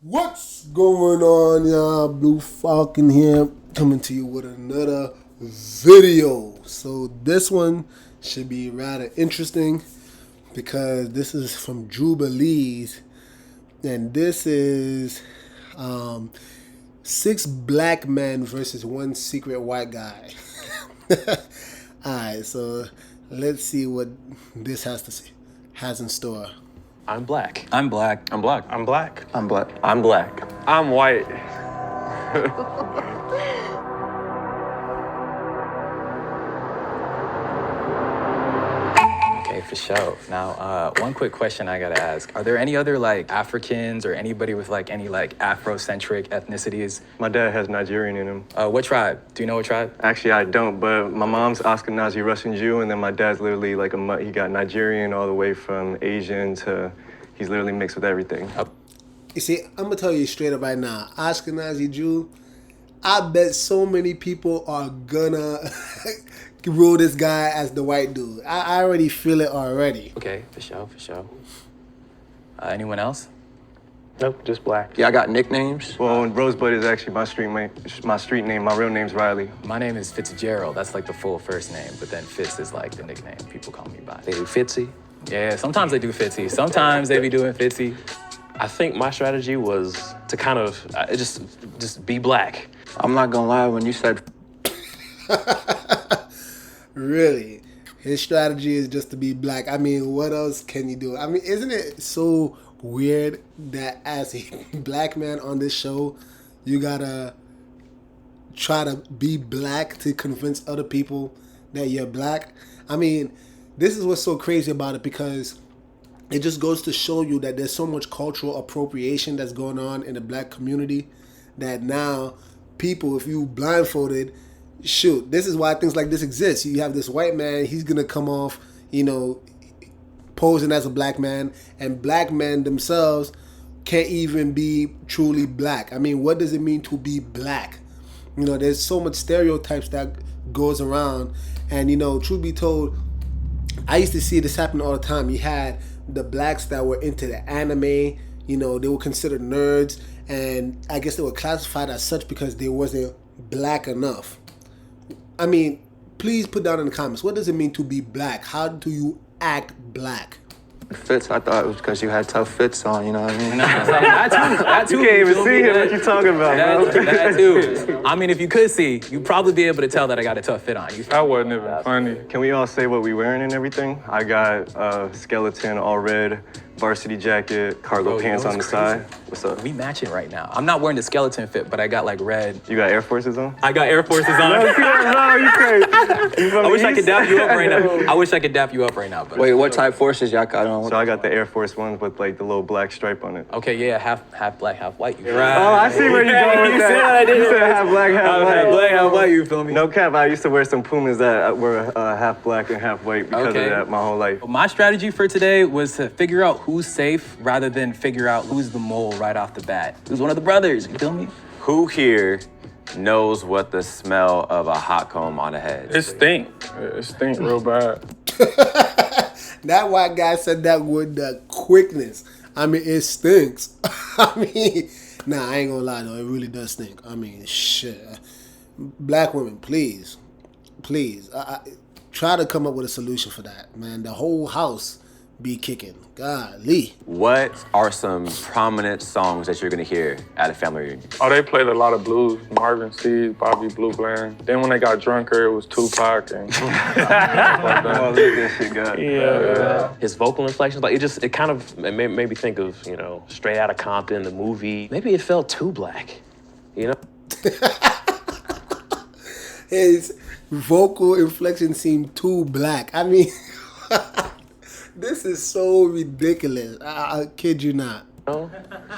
What's going on, y'all? Blue Falcon here, coming to you with another video. So this one should be rather interesting because this is from Jubilees, and this is 6 black men versus 1 secret white guy. Alright, so let's see what this has in store. I'm black. I'm black. I'm black. I'm black. I'm black. I'm black. I'm white. Okay, for sure. Now, one quick question I gotta ask. Are there any other, Africans or anybody with, any, Afrocentric ethnicities? My dad has Nigerian in him. What tribe? Do you know what tribe? Actually, I don't, but my mom's Ashkenazi Russian Jew, and then my dad's literally he got Nigerian all the way from Asian to, he's literally mixed with everything. You see, I'm gonna tell you straight up right now, Ashkenazi Jew, I bet so many people are gonna rule this guy as the white dude. I already feel it already. Okay, for sure, for sure. Anyone else? Nope, just black. Yeah, I got nicknames. Well, Rosebud is actually my street name. My real name's Riley. My name is Fitzgerald. That's the full first name, but then Fitz is the nickname people call me by. They do Fitzy. Yeah, sometimes they do Fitzy. Sometimes they be doing Fitzy. I think my strategy was to kind of just be black. I'm not gonna lie, when you said Really? His strategy is just to be black. I mean, what else can you do? I mean, isn't it so weird that as a black man on this show, you gotta try to be black to convince other people that you're black? I mean, this is what's so crazy about it, because it just goes to show you that there's so much cultural appropriation that's going on in the black community that now people, if you blindfolded, shoot, this is why things like this exist. You have this white man, he's going to come off, posing as a black man, and black men themselves can't even be truly black. I mean, what does it mean to be black? There's so much stereotypes that goes around, and, truth be told, I used to see this happen all the time. You had the blacks that were into the anime, they were considered nerds, and I guess they were classified as such because they wasn't black enough. I mean, please put down in the comments, what does it mean to be black? How do you act black? fits, I thought it was because you had tough fits on, you know what I mean? That too. You can't even see him. What you talking about, bro? That too. I mean, if you could see, you'd probably be able to tell that I got a tough fit on. That wasn't even funny. Can we all say what we wearing and everything? I got a skeleton all red, varsity jacket, cargo pants on the side. What's up? We matching right now. I'm not wearing the skeleton fit, but I got red. You got Air Forces on? I got Air Forces on. No, you crazy. I wish I could dap you up right now. I wish I could dap you up right now. But Wait, what type forces y'all got on? So I got the Air Force Ones with the little black stripe on it. Okay, yeah, half black, half white. You Right. Oh, I see where you're going with that. You said half black, half white. Half black, half white, you feel me? No cap, I used to wear some Pumas that were half black and half white because of that my whole life. My strategy for today was to figure out who's safe rather than figure out who's the mole right off the bat. Who's one of the brothers, you feel me? Who here knows what the smell of a hot comb on a head It stink. It stink real bad. That white guy said that with the quickness. I mean, it stinks. I mean, nah, I ain't gonna lie though, it really does stink. I mean, shit. Black women, please, try to come up with a solution for that, man. The whole house be kicking. Golly. What are some prominent songs that you're gonna hear at a family reunion? Oh, they played a lot of blues. Marvin Seed, Bobby Blue Bland. Then when they got drunker, it was Tupac and Oh, look at this shit, God. yeah. His vocal inflections, it kind of made me think of, Straight Outta Compton, the movie. Maybe it felt too black, His vocal inflection seemed too black. I mean, this is so ridiculous. I kid you not.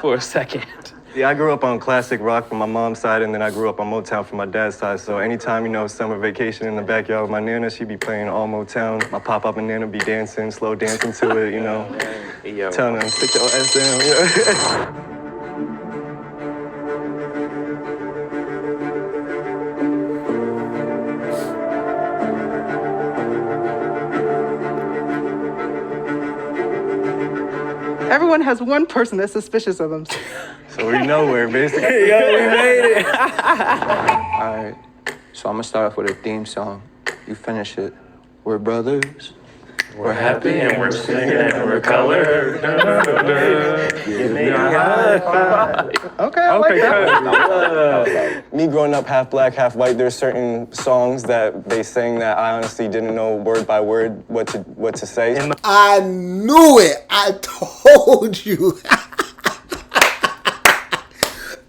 For a second. Yeah, I grew up on classic rock from my mom's side, and then I grew up on Motown from my dad's side. So anytime, summer vacation in the backyard with my nana, she'd be playing all Motown. My pop-up and nana be dancing, slow dancing to it, Yo. telling them, sit your ass down, Everyone has one person that's suspicious of them. So we nowhere, basically. Yo, we made it. All right. So I'm gonna start off with a theme song. You finish it. We're brothers. We're happy and we're singing and we're colored. Give me a high five. Okay. Me growing up half black, half white, there's certain songs that they sing that I honestly didn't know word by word what to say. I knew it. I told you.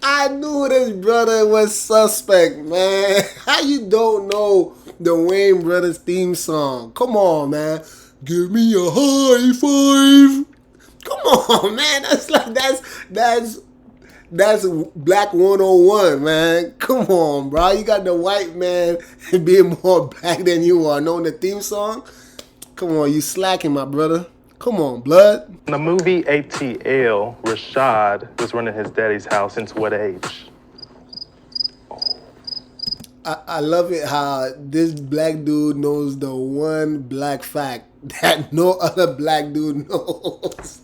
I knew this brother was suspect, man. How you don't know the Wayne Brothers theme song? Come on, man. Give me a high five. Come on, man. That's black 101, man. Come on, bro. You got the white man being more black than you are, knowing the theme song. Come on, you slacking, my brother. Come on, blood. In the movie ATL, Rashad was running his daddy's house since what age? I love it how this black dude knows the one black fact that no other black dude knows.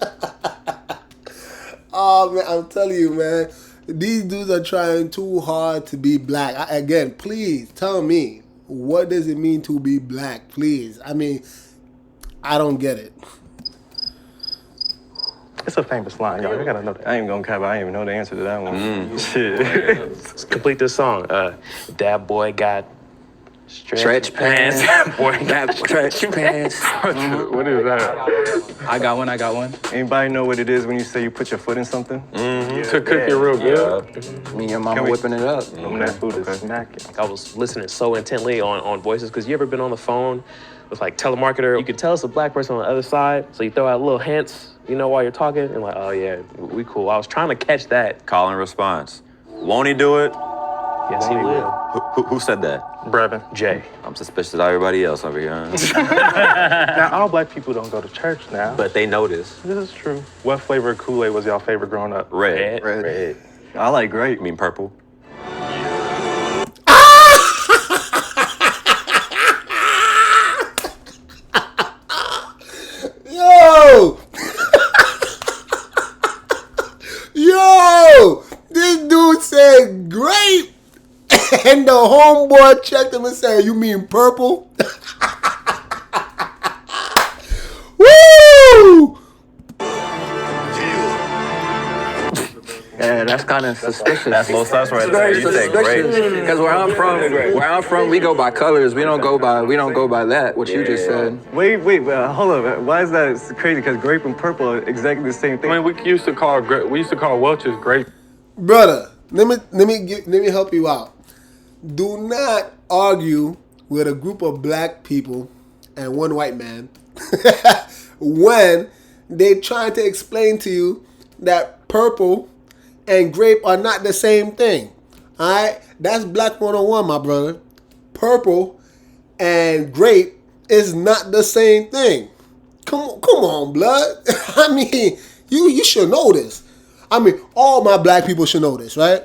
Oh, man, I'm telling you, man. These dudes are trying too hard to be black. Again, please tell me, what does it mean to be black? Please. I mean, I don't get it. It's a famous line, y'all. You gotta know that. I ain't gonna cap, I ain't even know the answer to that one. Shit. Let's complete this song. That boy got Stretch pants. Boy got Stretch pants. What is that? I got one. Anybody know what it is when you say you put your foot in something? To cook it real good. Me and your mama whipping it up. That food is snacking. I was listening so intently on voices, because you ever been on the phone with like telemarketer? You can tell it's a black person on the other side, so you throw out little hints, you know, while you're talking, and like, oh yeah, we cool. I was trying to catch that. Call and response. Won't he do it? Yes, he will. Who said that? Brevin. Jay. I'm suspicious of everybody else over here. Now, all black people don't go to church now. But they know this. This is true. What flavor of Kool-Aid was y'all favorite growing up? Red. Red. I like grape. You mean purple? Yo! Yo! This dude said grape, and the homeboy checked him and said, "You mean purple?" Woo! Yeah, that's kind of suspicious. That's low sus right there. You said great. Because where I'm from, we go by colors. We don't go by that. What you just said. Wait, hold up. Why is that crazy? Because grape and purple are exactly the same thing. I mean, we used to call Welch's grape. Brother, let me help you out. Do not argue with a group of black people and one white man when they trying to explain to you that purple and grape are not the same thing. All right? That's black 101, my brother. Purple and grape is not the same thing. Come on, blood. I mean, you should know this. I mean, all my black people should know this, right?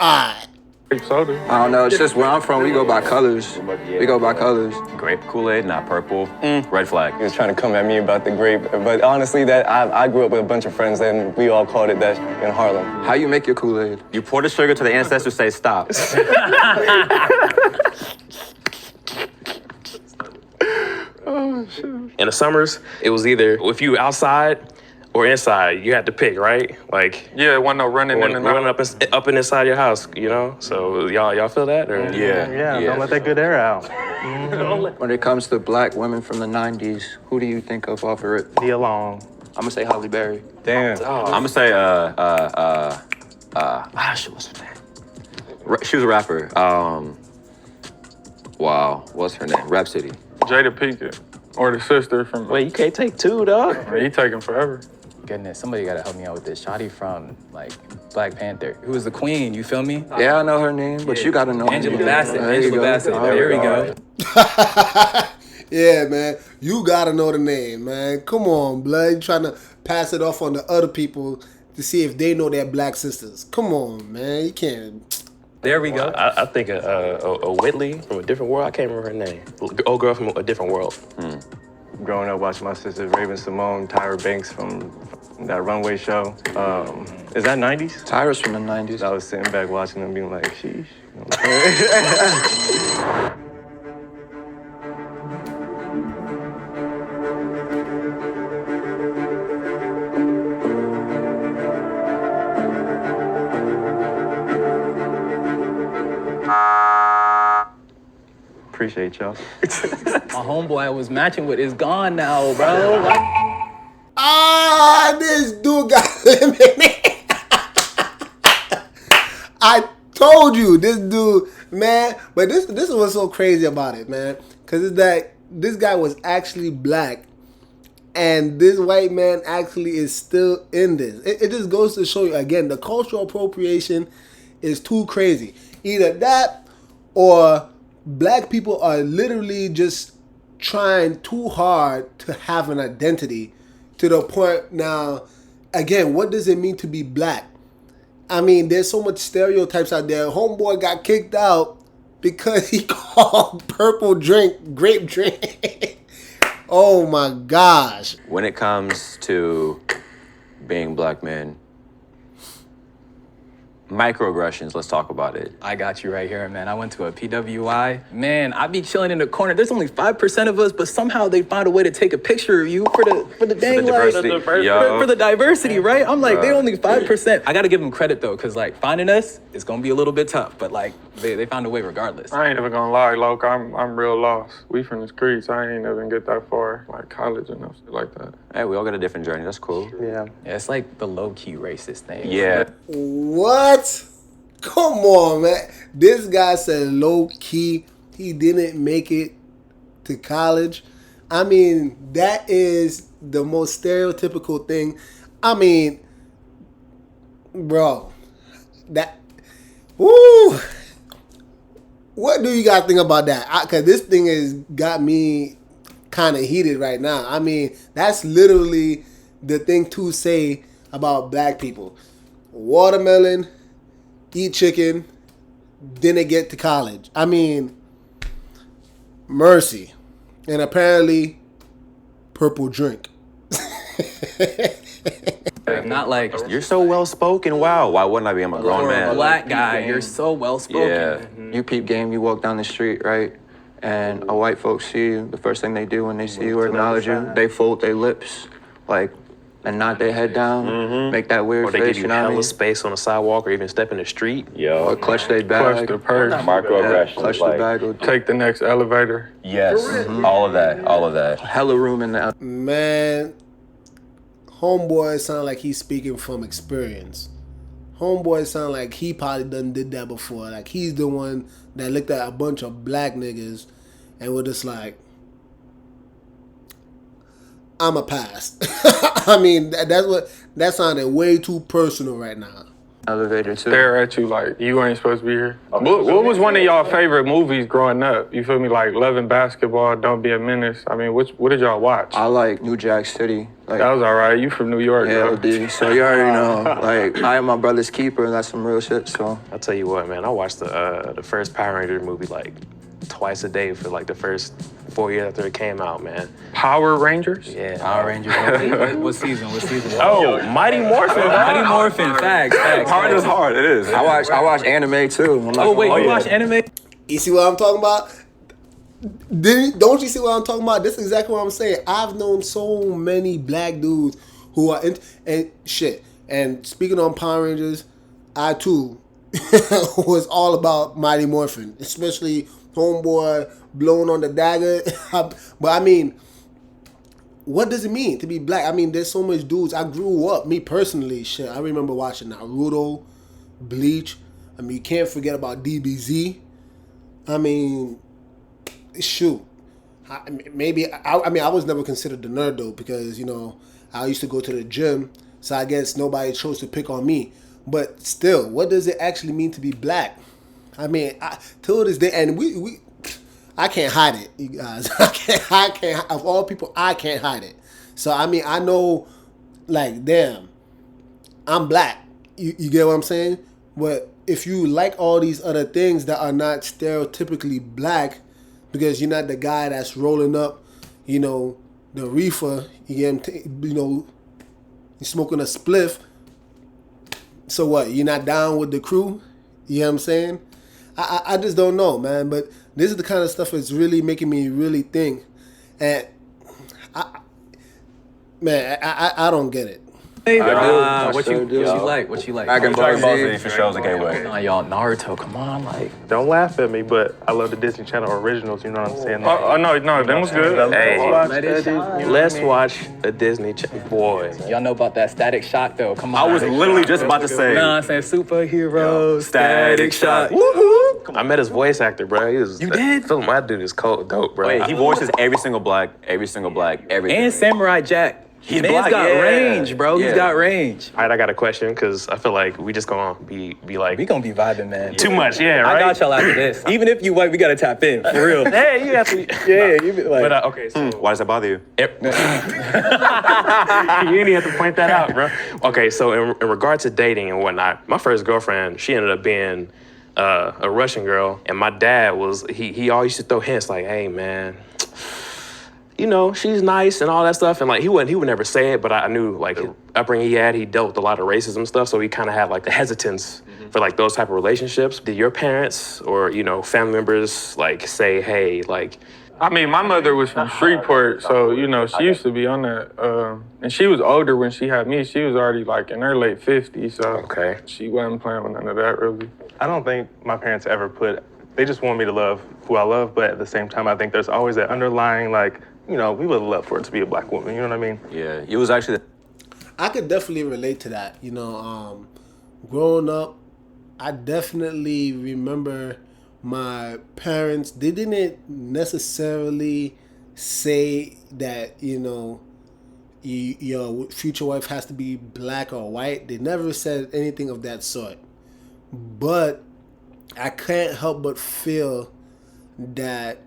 Alright. Grape soda. I don't know. It's just where I'm from. We go by colors. Grape Kool-Aid, not purple. Red flag. He was trying to come at me about the grape, but honestly, that I grew up with a bunch of friends and we all called it that in Harlem. How you make your Kool-Aid? You pour the sugar till the ancestors say stop. In the summers, it was either if you outside or inside, you had to pick, right? Like, Yeah, it wasn't no running in and running out. up and inside your house, you know? So y'all feel that? Or? Yeah, don't let that good air out. When it comes to black women from the 90s, who do you think of off of it? Nia Long. I'm gonna say Halle Berry. Damn. I'm gonna say, shit, what's her name? She was a rapper. Wow, what's her name? Rhapsody. Jada Pinkett. Or the sister from... Wait, you can't take two, dog. Man, he taking forever. Goodness, somebody gotta help me out with this. Shawty from like Black Panther, who was the queen. You feel me? Yeah, I know her name, but you gotta know Angela her name. Bassett. There you Angela go. Bassett. There we go. Yeah, man. You gotta know the name, man. Come on, blood. You trying to pass it off on the other people to see if they know their black sisters. Come on, man. You can't. There we go. I think a Whitley from a different world. I can't remember her name. Old girl from a different world. Growing up watching my sisters, Raven Simone, Tyra Banks from that runway show. Is that 90s? Tyrus from the 90s. I was sitting back watching them being like, sheesh. You know what I'm saying? Appreciate y'all. My homeboy I was matching with is gone now, bro. This dude got eliminated. I told you, this dude, man. But this is what's so crazy about it, man. Because it's that this guy was actually black, and this white man actually is still in this. It just goes to show you, again, the cultural appropriation is too crazy. Either that or black people are literally just trying too hard to have an identity to the point now, again, what does it mean to be black? I mean, there's so much stereotypes out there. Homeboy got kicked out because he called purple drink grape drink. Oh my gosh. When it comes to being black men, microaggressions, let's talk about it. I got you right here, man. I went to a PWI. Man, I be chilling in the corner. There's only 5% of us, but somehow they find a way to take a picture of you for the dang diversity. for the diversity, right? I'm like, they only 5%. I gotta give them credit though, cause like finding us, it's gonna be a little bit tough, but like they found a way regardless. I ain't even gonna lie, Loke. I'm real lost. We from the streets. I ain't even get that far, like college and shit like that. Hey, we all got a different journey. That's cool. Yeah. Yeah, it's like the low-key racist thing. Yeah. What? Come on, man. This guy said low key he didn't make it to college. I mean, that is the most stereotypical thing. I mean, bro, that, woo. What do you guys think about that? Because this thing has got me kind of heated right now. I mean, that's literally the thing to say about black people. Watermelon, eat chicken, didn't get to college. I mean, mercy. And apparently, purple drink. Not like You're so well spoken. Wow. Why wouldn't I be? I'm a grown for a man. black guy, you're so well spoken. Yeah. You peep game, you walk down the street, right? And a white folks see you, the first thing they do when they see you or acknowledge you, they fold their lips, like, and nod their head down, make that weird Or they face, give you you know what I hella mean? space on the sidewalk or even step in the street. Or clutch their bag. Clutch the purse. Microaggressions. Clutch like, the bag. Or Take the next elevator. Yes. All of that. All of that. hella room in the Man, homeboy sound like he's speaking from experience. Homeboy sound like he probably done did that before. Like he's the one that looked at a bunch of black niggas and was just like, I'm a pass. I mean, that sounded way too personal right now. elevator too. Stare at you like you ain't supposed to be here. What was one of y'all favorite movies growing up? You feel me? Like Loving Basketball, Don't Be a Menace. I mean, what did y'all watch? I like New Jack City. Like, That was all right. You from New York, yeah, though. OD. So you already know. Like, I am my brother's keeper, and that's some real shit. So I'll tell you what, man. I watched the first Power Ranger movie like twice a day for like the first 4 years after it came out, man. Power Rangers? Yeah. Power Rangers. What season? What season? Oh, Mighty Morphin. Mighty Morphin. Facts. Power Rangers hard. It is. I watch anime too. I'm not Oh wait, gonna you lie. watch anime? You see what I'm talking about? Don't you see what I'm talking about? This is exactly what I'm saying. I've known so many black dudes who are and shit. And speaking on Power Rangers, I too was all about Mighty Morphin, especially homeboy blowing on the dagger. But I mean, what does it mean to be black? I mean, there's so much dudes. I grew up, me personally, shit. I remember watching Naruto, Bleach. I mean, you can't forget about DBZ. I mean, shoot. I was never considered the nerd though because, you know, I used to go to the gym, so I guess nobody chose to pick on me. But still, what does it actually mean to be black? I mean, till this day, and I can't hide it, you guys. I can't. Of all people, I can't hide it. So I mean, I know, like, damn, I'm black. You get what I'm saying? But if you like all these other things that are not stereotypically black, because you're not the guy that's rolling up, you know, the reefer, you get you know, you smoking a spliff. So what? You're not down with the crew? You know what I'm saying? I just don't know, man. But this is the kind of stuff that's really making me really think. And I don't get it. What you like? Dragon Ball Z for shows that can't wait. Nah, y'all, Naruto, come on, like. Don't laugh at me, but I love the Disney Channel originals. You know what I'm saying? No, that was good. Hey, Let let's watch a Disney boy. Y'all know about that Static Shock though? Come on. I was literally just about to say. Nah, I'm saying superhero, Static Shock. I met his voice actor, bro. He was. You did? My dude is cold, dope, bro. Wait, he voices every single black, everything. And Samurai Jack. He's Man's black, got yeah. range, bro. Yeah. He's got range. All right, I got a question because I feel like we just gonna be like We gonna be vibing, man. too much, yeah, right? I got y'all after this. Even if you white, we gotta tap in, for real. Hey, you have to. Yeah, you be like. But okay, so Why does that bother you? you didn't have to point that out, bro. Okay, so in regard to dating and whatnot, my first girlfriend, she ended up being a Russian girl, and my dad was he always used to throw hints like, "Hey, man, you know, she's nice and all that stuff." And like he would never say it, but I knew like the upbringing he had, he dealt with a lot of racism stuff, so he kind of had like the hesitance for like those type of relationships. Did your parents or family members like say, "Hey, like"? I mean, my mother was from Shreveport, so, she used to be on that. And she was older when she had me. She was already, like, in her late 50s, so Okay. she wasn't playing with none of that, really. I don't think my parents ever they just want me to love who I love, but at the same time, I think there's always that underlying, like, we would love for it to be a black woman, you know what I mean? Yeah, it was actually. I could definitely relate to that. Growing up, I definitely remember my parents, they didn't necessarily say that, your future wife has to be black or white. They never said anything of that sort. But I can't help but feel that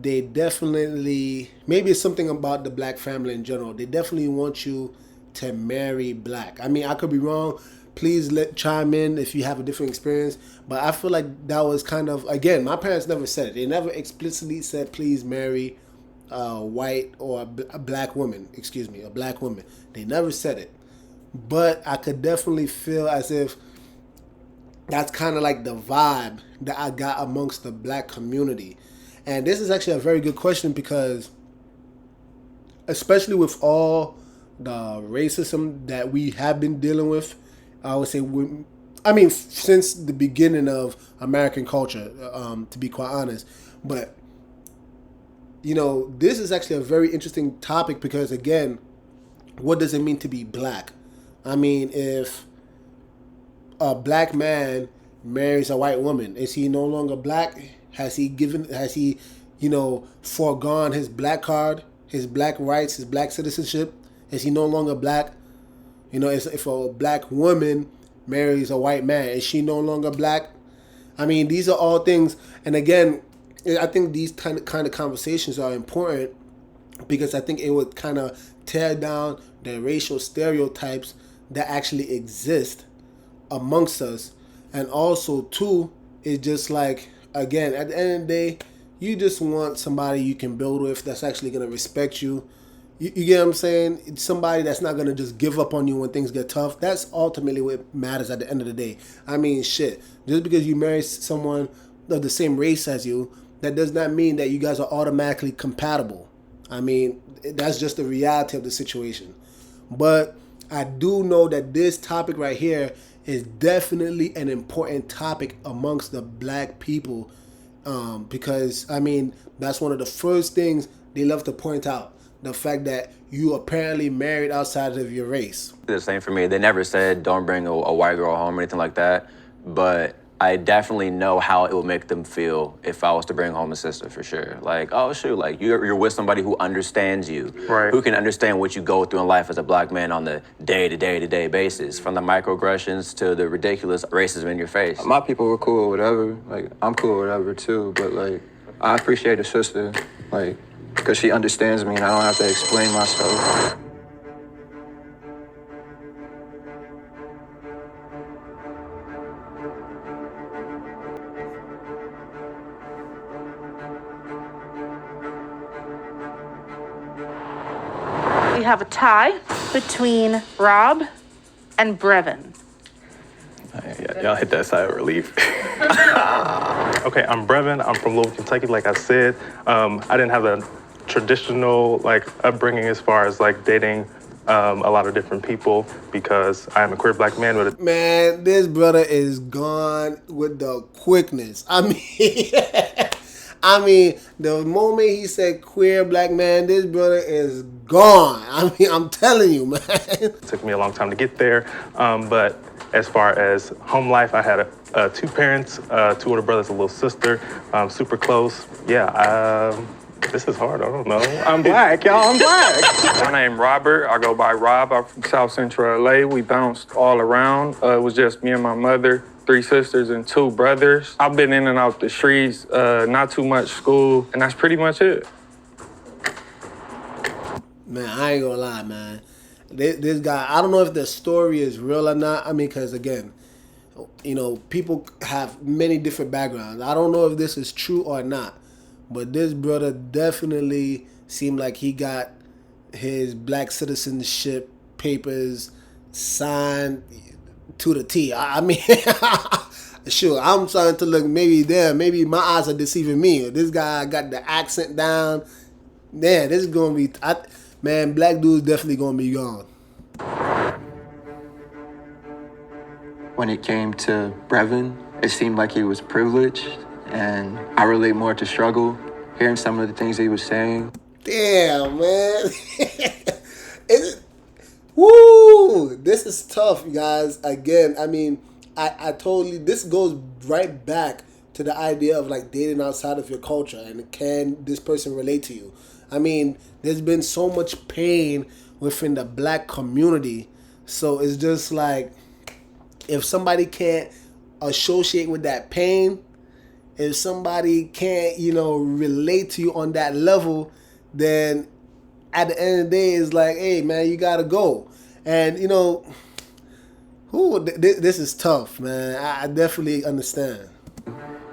they definitely, maybe it's something about the black family in general, they definitely want you to marry black. I mean, I could be wrong. Please chime in if you have a different experience. But I feel like that was kind of, again, my parents never said it. They never explicitly said, please marry a white or a black woman. Excuse me, a black woman. They never said it. But I could definitely feel as if that's kind of like the vibe that I got amongst the black community. And this is actually a very good question because especially with all the racism that we have been dealing with, I would say, since the beginning of American culture, to be quite honest. But, this is actually a very interesting topic because, again, what does it mean to be black? I mean, if a black man marries a white woman, is he no longer black? Has he foregone his black card, his black rights, his black citizenship? Is he no longer black? If a black woman marries a white man, is she no longer black? I mean, these are all things. And again, I think these kind of conversations are important because I think it would kind of tear down the racial stereotypes that actually exist amongst us. And also, too, it's just like, again, at the end of the day, you just want somebody you can build with that's actually going to respect you. You get what I'm saying? It's somebody that's not going to just give up on you when things get tough. That's ultimately what matters at the end of the day. I mean, shit. Just because you marry someone of the same race as you, that does not mean that you guys are automatically compatible. I mean, that's just the reality of the situation. But I do know that this topic right here is definitely an important topic amongst the black people because, I mean, that's one of the first things they love to point out. The fact that you apparently married outside of your race. The same for me. They never said don't bring a white girl home or anything like that. But I definitely know how it would make them feel if I was to bring home a sister for sure. Like, oh shoot, like you're with somebody who understands you, right? Who can understand what you go through in life as a black man on the day-to-day basis, from the microaggressions to the ridiculous racism in your face. My people were cool with whatever. Like, I'm cool with whatever too, but like, I appreciate a sister, like, because she understands me and I don't have to explain myself. We have a tie between Rob and Brevin. Y'all hit that side of relief. Okay, I'm Brevin. I'm from Louisville, Kentucky. Like I said, I didn't have a traditional upbringing as far as dating a lot of different people because I am a queer black man with a. Man, this brother is gone with the quickness. I mean, the moment he said queer black man, this brother is gone. I'm telling you, man. It took me a long time to get there, but as far as home life, I had two parents, two older brothers, a little sister, super close. Yeah, this is hard. I don't know. I'm black, y'all. I'm black. My name Robert. I go by Rob. I'm from South Central LA. We bounced all around. It was just me and my mother, 3 sisters and 2 brothers. I've been in and out the streets, not too much school, and that's pretty much it. Man, I ain't gonna lie, man. This guy, I don't know if the story is real or not. I mean, because again, people have many different backgrounds. I don't know if this is true or not, but this brother definitely seemed like he got his black citizenship papers signed to the T. I mean, sure, I'm starting to look maybe my eyes are deceiving me. This guy got the accent down. Man, this is gonna be, man, black dude's definitely gonna be gone. When it came to Brevin, it seemed like he was privileged, and I relate more to struggle, hearing some of the things he was saying. Damn, man. Woo! This is tough, you guys. Again, I mean, I totally, this goes right back to the idea of dating outside of your culture and can this person relate to you? I mean, there's been so much pain within the black community. So it's just if somebody can't associate with that pain, if somebody can't, relate to you on that level, then at the end of the day, it's hey, man, you gotta go. And, this is tough, man. I definitely understand.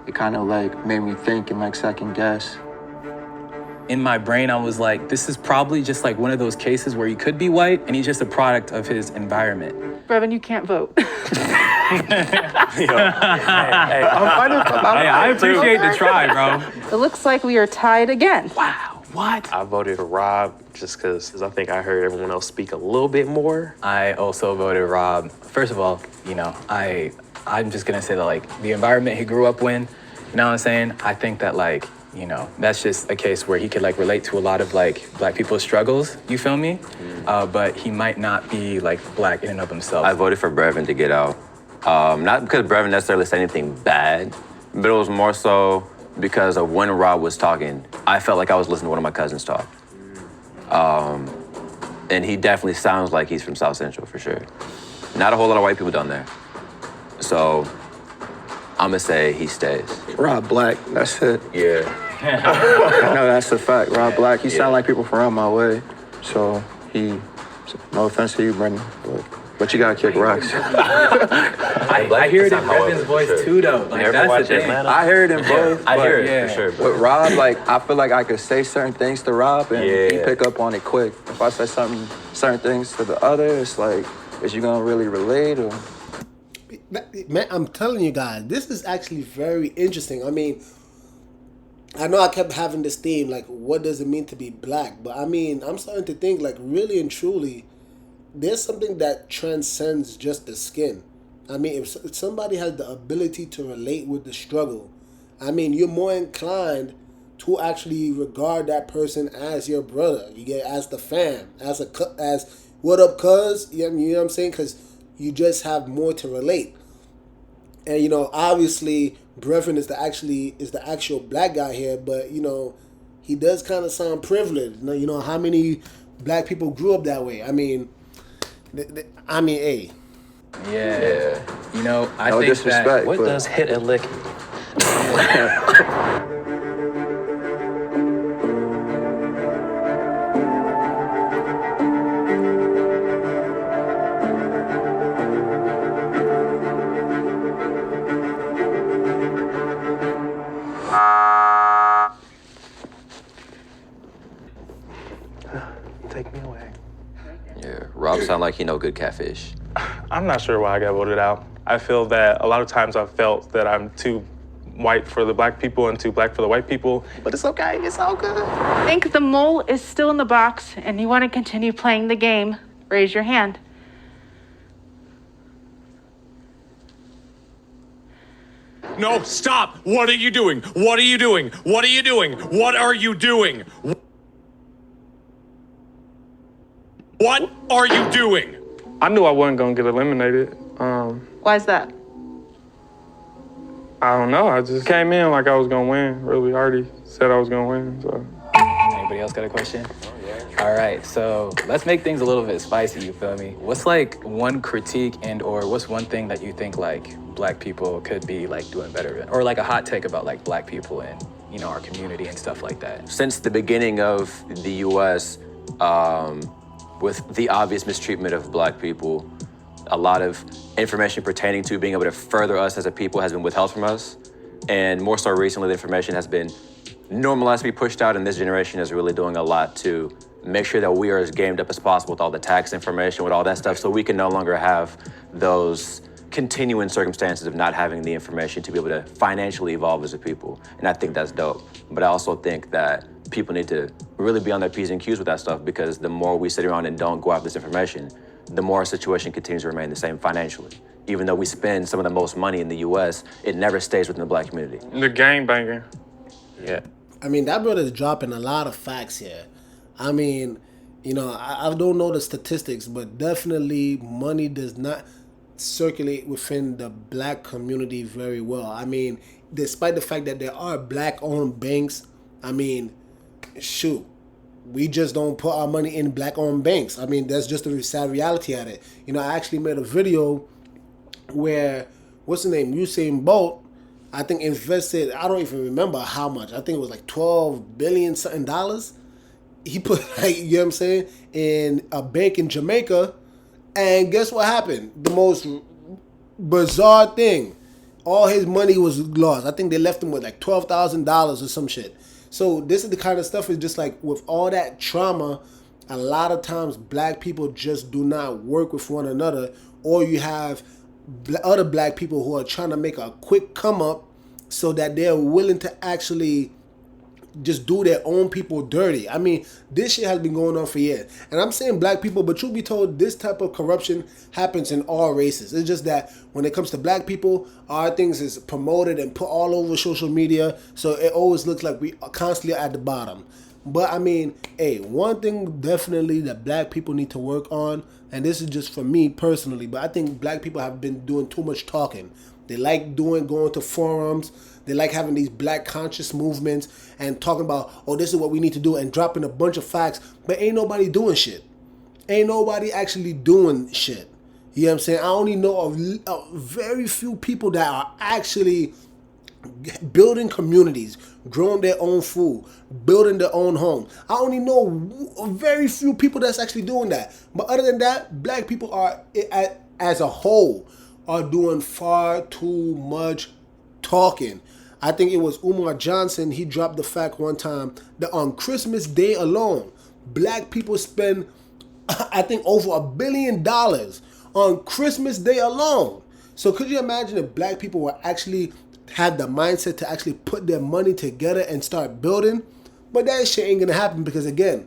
It kind of made me think and second guess. In my brain, I was like, this is probably just one of those cases where he could be white and he's just a product of his environment. Brevin, you can't vote. I appreciate the try, bro. It looks like we are tied again. Wow, what? I voted for Rob just because I think I heard everyone else speak a little bit more. I also voted Rob. First of all, I'm just gonna say that the environment he grew up in, you know what I'm saying? I think that that's just a case where he could relate to a lot of black people's struggles, you feel me? But he might not be black in and of himself. I voted for Brevin to get out. Not because Brevin necessarily said anything bad, but it was more so because of when Rob was talking, I felt like I was listening to one of my cousins talk. And he definitely sounds like he's from South Central for sure. Not a whole lot of white people down there. So I'm gonna say he stays. Rob Black, that's it. Yeah. No, that's a fact. Rob Black, he sound like people from around my way. So no offense to you, Brendan, but you gotta kick rocks. I hear it in Brevin's voice too, though. That's the thing. I heard it in both. I hear it for sure. But Rob, I feel like I could say certain things to Rob and he pick up on it quick. If I say certain things to the other, it's is you gonna really relate or? Man, I'm telling you guys, this is actually very interesting. I mean, I know I kept having this theme, what does it mean to be black? But I mean, I'm starting to think, really and truly, there's something that transcends just the skin. I mean, if somebody has the ability to relate with the struggle, I mean, you're more inclined to actually regard that person as your brother. You get as the fam, as what up, cuz? You know what I'm saying? Because you just have more to relate. And obviously Brevin is the actual black guy here, but he does kind of sound privileged. How many black people grew up that way? I mean, hey. Yeah. I no think disrespect, that What does hit and lick? Take me away. sound like he know good catfish. I'm not sure why I got voted out. I feel that a lot of times I've felt that I'm too white for the black people and too black for the white people, but it's okay, it's all good. I think the mole is still in the box and you want to continue playing the game. Raise your hand. No, stop! What are you doing? What are you doing? What are you doing? What are you doing? What are you doing? I knew I wasn't gonna get eliminated. Why is that? I don't know. I just came in like I was gonna win. Really, I already said I was gonna win. So. Anybody else got a question? All right, so let's make things a little bit spicy, you feel me? What's like one critique and or what's one thing that you think like black people could be like doing better? Or like a hot take about like black people and, you know, our community and stuff like that? Since the beginning of the US, with the obvious mistreatment of black people, a lot of information pertaining to being able to further us as a people has been withheld from us. And more so recently, the information has been normalized to be pushed out, and this generation is really doing a lot to make sure that we are as gamed up as possible with all the tax information, with all that stuff, so we can no longer have those continuing circumstances of not having the information to be able to financially evolve as a people. And I think that's dope. But I also think that people need to really be on their P's and Q's with that stuff, because the more we sit around and don't go after this information, the more our situation continues to remain the same financially. Even though we spend some of the most money in the US, it never stays within the black community. The gang banging. Yeah. I mean, that brother's dropping a lot of facts here. I mean, you know, I don't know the statistics, but definitely money does not circulate within the black community very well. I mean, despite the fact that there are black-owned banks, I mean, shoot, we just don't put our money in black-owned banks. I mean, that's just the sad reality at it. You know, I actually made a video where, what's the name, Usain Bolt, I think invested, I don't even remember how much. I think it was like $12 billion something dollars. He put, like, you know what I'm saying, in a bank in Jamaica. And guess what happened? The most bizarre thing. All his money was lost. I think they left him with like $12,000 or some shit. So this is the kind of stuff, is just like with all that trauma, a lot of times black people just do not work with one another, or you have other black people who are trying to make a quick come up so that they're willing to actually just do their own people dirty. I mean, this shit has been going on for years. And I'm saying black people, but truth be told, this type of corruption happens in all races. It's just that when it comes to black people, our things is promoted and put all over social media, so it always looks like we are constantly at the bottom. But I mean, hey, one thing definitely that black people need to work on, and this is just for me personally, but I think black people have been doing too much talking. They like going to forums. They like having these black conscious movements and talking about, oh, this is what we need to do, and dropping a bunch of facts, but ain't nobody doing shit. Ain't nobody actually doing shit. You know what I'm saying? I only know of very few people that are actually building communities, growing their own food, building their own home. I only know very few people that's actually doing that. But other than that, black people are, as a whole, are doing far too much talking. I think it was Umar Johnson, he dropped the fact one time that on Christmas Day alone, black people spend, I think, over $1 billion on Christmas Day alone. So could you imagine if black people were actually had the mindset to actually put their money together and start building? But that shit ain't gonna happen, because again,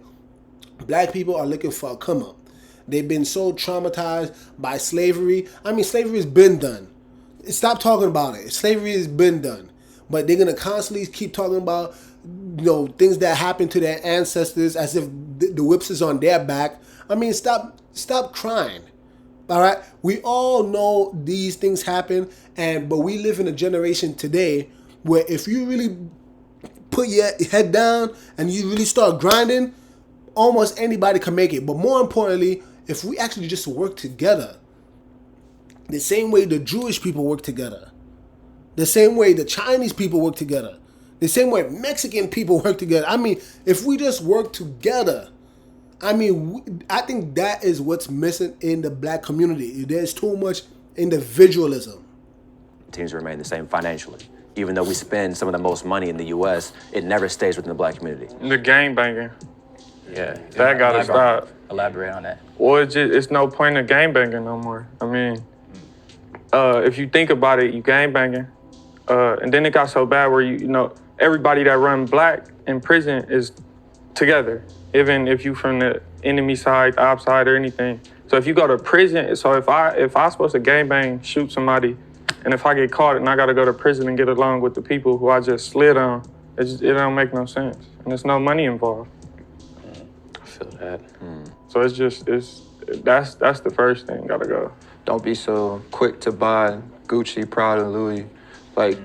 black people are looking for a come up. They've been so traumatized by slavery. I mean, slavery has been done. Stop talking about it. Slavery has been done. But they're gonna constantly keep talking about, you know, things that happened to their ancestors as if the whips is on their back. I mean, stop crying. All right, we all know these things happen, but we live in a generation today where if you really put your head down and you really start grinding, almost anybody can make it. But more importantly, if we actually just work together, the same way the Jewish people work together, the same way the Chinese people work together, the same way Mexican people work together. I mean, if we just work together, I mean, I think that is what's missing in the black community. There's too much individualism. Continues to remain the same financially. Even though we spend some of the most money in the US, it never stays within the black community. The gang banging. Yeah. That gotta stop. elaborate on that. Well, it's no point of gangbanging no more. I mean, if you think about it, you gangbanging, and then it got so bad where you know everybody that run black in prison is together, even if you from the enemy side, the op side, or anything. So if you go to prison, so if I supposed to gangbang, shoot somebody, and if I get caught and I gotta go to prison and get along with the people who I just slid on, it don't make no sense, and there's no money involved. I feel that. So that's the first thing, gotta go. Don't be so quick to buy Gucci, Prada, Louis. Like,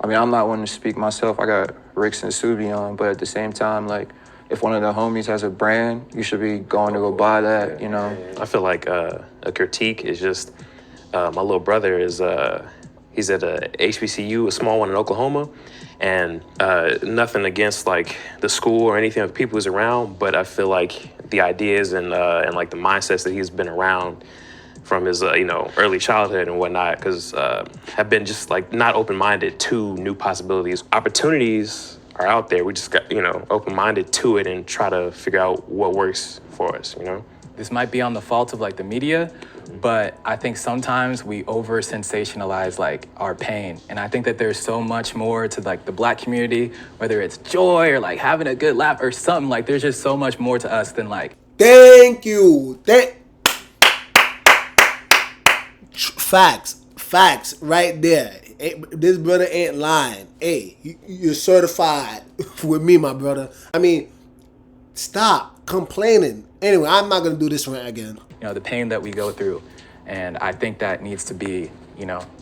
I mean, I'm not one to speak myself. I got Ricks and Subi on, but at the same time, like, if one of the homies has a brand, you should be going to go buy that, you know? I feel like a critique is just, my little brother is, he's at a HBCU, a small one in Oklahoma, and nothing against like the school or anything of the people who's around, but I feel like the ideas and like the mindsets that he's been around from his early childhood and whatnot, because have been just like not open-minded to new possibilities. Opportunities are out there. We just got open-minded to it and try to figure out what works for us. This might be on the fault of like the media, but I think sometimes we over sensationalize like our pain. And I think that there's so much more to like the black community, whether it's joy or like having a good laugh or something. Like there's just so much more to us than like. Thank you. Facts right there. Hey, this brother ain't lying. Hey, you're certified with me, my brother. I mean, stop complaining. Anyway, I'm not going to do this rant again. The pain that we go through. And I think that needs to be,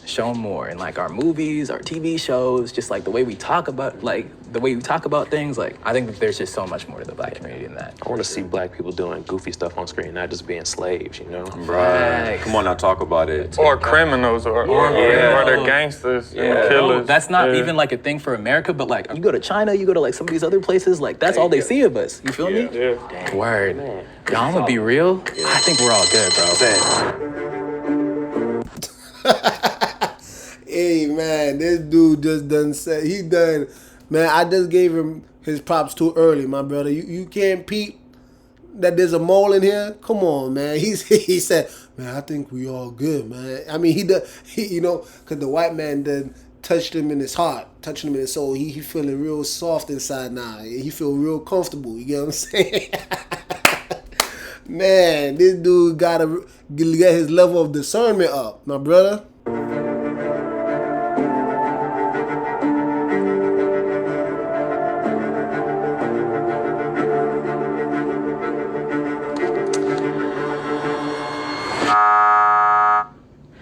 shown more in like our movies, our TV shows, just like the way we talk about, things. Like, I think that there's just so much more to the black community than that. I want to see black people doing goofy stuff on screen, not just being slaves, Right. Come on now, talk about it. Or criminals, or they're gangsters, and killers. That's not even like a thing for America, but like you go to China, you go to like some of these other places, like that's all they see of us. You feel me? Yeah. Word. Y'all, I'm gonna be real. I think we're all good, bro. Hey man, this dude just man, I just gave him his props too early, my brother. You can't peep that there's a mole in here? Come on, man. He said, man, I think we all good, man. I mean, because the white man done touched him in his heart, touched him in his soul. He feeling real soft inside now. He feel real comfortable, you get what I'm saying? Man, this dude gotta get his level of discernment up, my brother.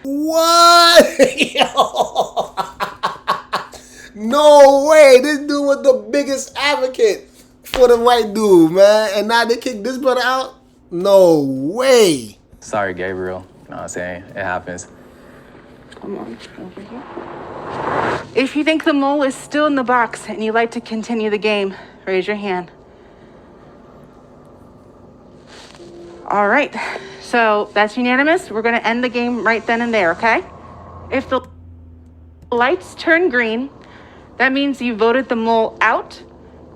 What? No way. This dude was the biggest advocate for the white dude, man. And now they kicked this brother out? No way. Sorry, Gabriel. You know what I'm saying? It happens. Come on, over here. If you think the mole is still in the box and you'd like to continue the game, raise your hand. All right, so that's unanimous. We're gonna end the game right then and there, okay? If the lights turn green, that means you voted the mole out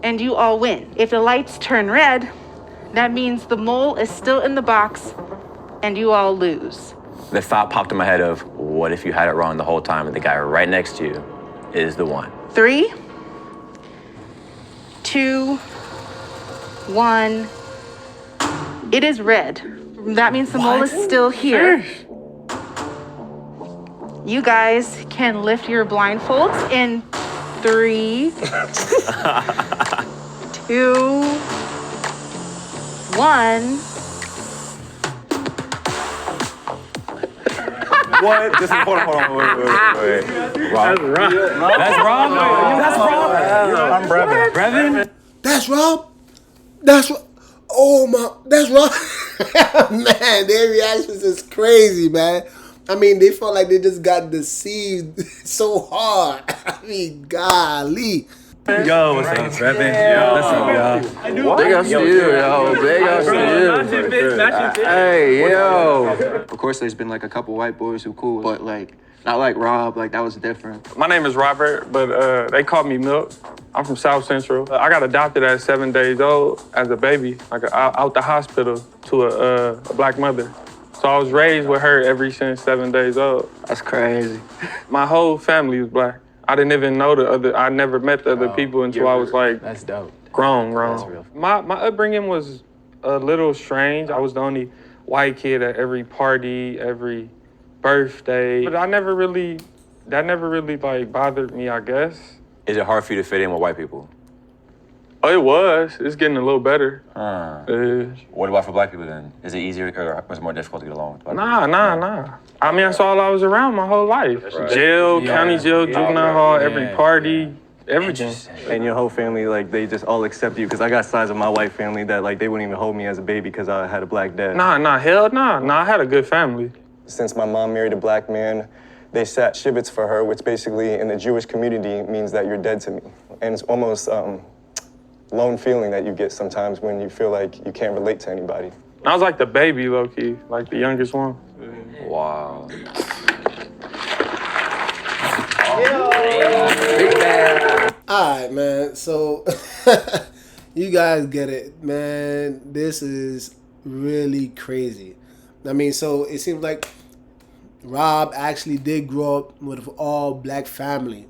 and you all win. If the lights turn red, that means the mole is still in the box and you all lose. The thought popped in my head of, what if you had it wrong the whole time and the guy right next to you is the one? 3, 2, 1. It is red. That means the mole is still here. You guys can lift your blindfolds in 3, 2, 1. What? Just hold on, wait. Rob? That's Rob? That's Rob? I'm Brevin. That's Rob? That's Rob? Oh my, that's Rob? Man, their reactions is crazy, man. I mean, they felt like they just got deceived so hard. I mean, golly. Yo, what's up, Brevin? Yo, what's up, y'all? Big ups to you, yo. Big ups to you. Hey, yo. Of course, there's been like a couple white boys who cool, but like, not like Rob. Like, that was different. My name is Robert, but they call me Milk. I'm from South Central. I got adopted at 7 days old as a baby, like out the hospital to a black mother. So I was raised with her ever since 7 days old. That's crazy. My whole family was black. I didn't even know I never met the other people until I was like That's dope. grown. That's real. My upbringing was a little strange. I was the only white kid at every party, every birthday. But that never really like bothered me, I guess. Is it hard for you to fit in with white people? Oh, it was. It's getting a little better. What about for black people then? Is it easier or was it more difficult to get along with black people? Nah. I mean, that's all I was around my whole life. Right. Jail, county jail, juvenile hall, every party, everything. And your whole family, like, they just all accept you? Because I got sides of my white family that, like, they wouldn't even hold me as a baby because I had a black dad. Hell nah. I had a good family. Since my mom married a black man, they sat shivets for her, which basically in the Jewish community means that you're dead to me. And it's almost lone feeling that you get sometimes when you feel like you can't relate to anybody. I was like the baby, low-key, like the youngest one. Wow. Alright, man. So you guys get it, man. This is really crazy. I mean, so it seems like Rob actually did grow up with an all black family.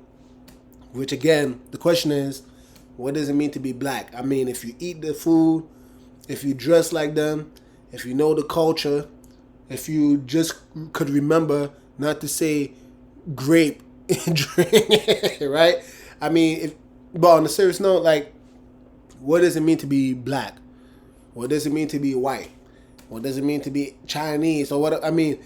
Which again, the question is, what does it mean to be black? I mean, if you eat the food, if you dress like them, if you know the culture, if you just could remember not to say grape and drink, right? I mean, but on a serious note, like, what does it mean to be black? What does it mean to be white? What does it mean to be Chinese? Or what? I mean,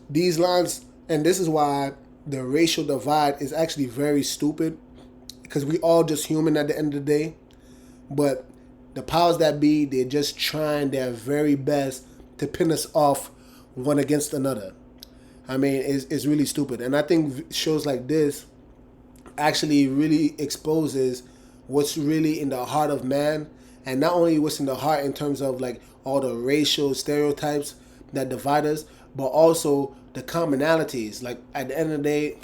these lines, and this is why the racial divide is actually very stupid, because we all just human at the end of the day. But the powers that be, they're just trying their very best to pin us off one against another. I mean, it's really stupid. And I think shows like this actually really exposes what's really in the heart of man. And not only what's in the heart in terms of like all the racial stereotypes that divide us, but also the commonalities. Like at the end of the day,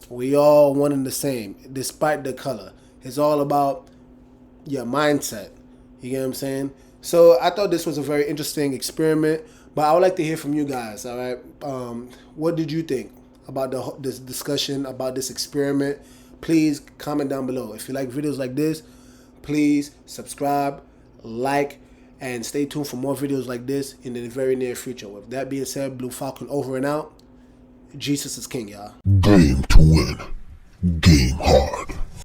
we all one and the same, despite the color. It's all about your mindset. You get what I'm saying? So I thought this was a very interesting experiment, but I would like to hear from you guys, all right? What did you think about this discussion, about this experiment? Please comment down below. If you like videos like this, please subscribe, like, and stay tuned for more videos like this in the very near future. With that being said, Blue Falcon over and out. Jesus is king, y'all. Game to win. Game hard.